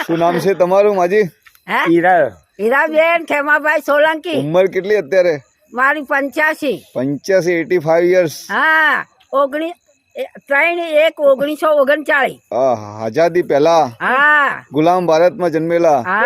શું નામ છે તમારું માજી? હીરાબેન ખેમાભાઈ સોલંકી. ઉંમર કેટલી અત્યારે? મારી 85. 85 85 યર્સ. હા 3/1/1939. આઝાદી પહેલા હા ગુલામ ભારતમાં જન્મેલા. હા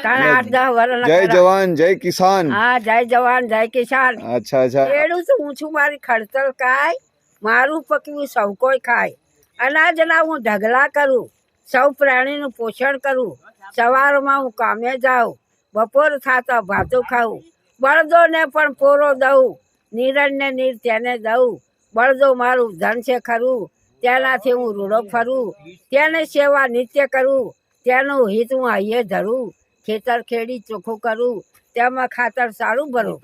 8-10 વર્ષ. જય જવાન જય કિસાન. હા જય જવાન જય કિસાન. અચ્છા અચ્છા. એનું તો હું છું મારી ખડતલ ખાય, મારું પકવ્યું સૌ કોઈ ખાય. અનાજના હું ઢગલા કરું, સૌ પ્રાણીનું પોષણ કરું. સવારમાં હું કામે જાઉં, બપોર થતા ભાતું ખાઉં. બળદોને પણ પોરો દઉં, નીરણને નીર તેને દઉં. બળદો મારું ધન છે ખરું, તેનાથી હું રૂડો ફરું. તેને સેવા નિત્ય કરું, તેનું હિત હું હૈયે ધરું. ખેતર ખેડી ચોખ્ખું કરું, તેમાં ખાતર સારું ભરું.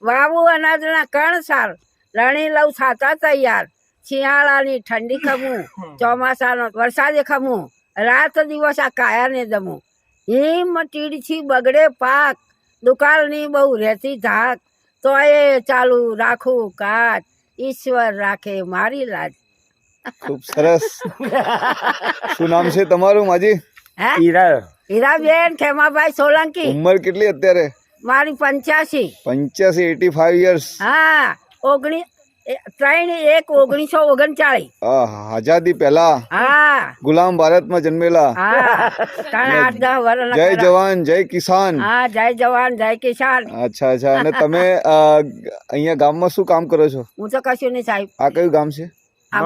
વાવું અનાજના કણ સાર, લણી લઉં થાતા તૈયાર. શિયાળાની ઠંડી ખમું, ચોમાસાનો વરસાદે ખમું. રાત દિવસ આ કાયાને દમું. હિમ તીડથી બગડે પાક, દુકાળની બહુ રહેતી ધાક. તો એ ચાલુ રાખું કાચ, ઈશ્વર રાખે મારી લાજ. ખૂબ સરસ. શું નામ છે તમારું માજી? હીરાબેન ખેમાભાઈ સોલંકી. ઉંમર કેટલી અત્યારે? મારી 85. 85 85 યર્સ. હા 3/1/1939. આઝાદી પહેલા હા ગુલામ ભારતમાં જન્મેલા. હા 8-10 વર્ષ. જય જવાન જય કિસાન. હા જય જવાન જય કિસાન. અચ્છા અચ્છા. અને તમે અહીંયા ગામમાં શું કામ કરો છો? હું તો કશું નહીં સાહેબ. આ કયું ગામ છે? આ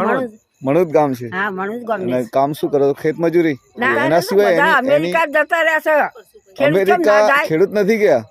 મણુદ ગામ છે. હા મણુદ ગામ. અને કામ શું કરો છો? ખેત મજૂરી? ના એના સિવાય અમેરિકા જતા રહેશે. અમેરિકા ખેડૂત નથી ગયા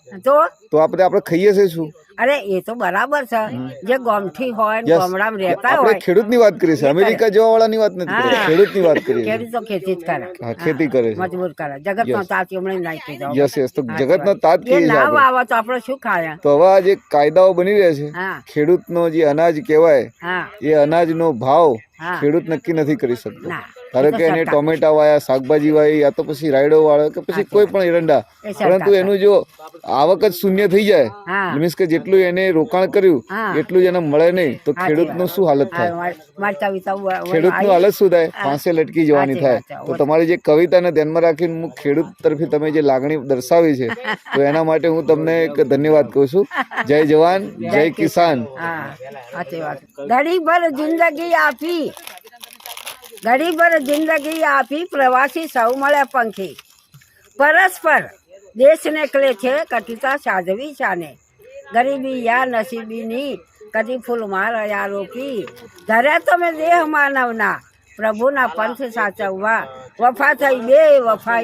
તો આપણે ખાઈએ છીએ શું? અરે એ તો બરાબર છે, જે ગામથી હોય ગામડામાં રહેતા આપણે હોય. ખેડૂત ની વાત કરી છે, અમેરિકા જવા વાળા ની વાત નથી કરી. ખેડૂત ની વાત કરી. ખેડૂતો ખેતી જ કરે. ખેતી કરે છે, મજબૂર કરે. જગત નો તાત હમણાં નાખી દો. Yes yes. તો જગત નો તાત એ કહીએ છીએ ના આપણે. વાવે તો આપણે શું ખાય? તો હવે આ જે કાયદાઓ બની રહ્યા છે, હા ખેડૂત નો જે અનાજ કહેવાય, હા એ અનાજ નો ભાવ હા. ખેડૂત નક્કી નથી કરી શકતો. ના ધારો કે એને ટોમેટા વાયા, શાકભાજી વાવી, યા તો પછી રાયડો વાળો કે પછી કોઈ પણ એરંડા, પરંતુ એનું જો આવક જ શૂન્ય થઈ જાય, હા મીન્સ કે જેટલું એને રોકાણ કર્યું હા. એટલું જ એને મળે નહીં, તો ખેડૂત નું શું હાલત થાય? ખેડૂત નું હાલત શું થાય? ફાંસે લટકી જવાની થાય. તો તમારી જે કવિતાને ધ્યાનમાં રાખીને હું ખેડૂત તરફી તમે જે લાગણી દર્શાવી છે, તો એના માટે હું તમને એક ધન્યવાદ કહું છું. જય જવાન જય કિસાન. ગરીબર જિંદગી આપી, ગરીબર જિંદગી આપી, પ્રવાસી સૌ મળે પંખી. પરસ્પર દેશને કલે છે કટિતા સાધવી શાને. ગરીબી યા નસીબીની કદી ફૂલમાં રહ્યા રોપી. ધર્યા તમે દેહ માનવના, પ્રભુના પંથ સાચવવા. વફા થઈ બે વફા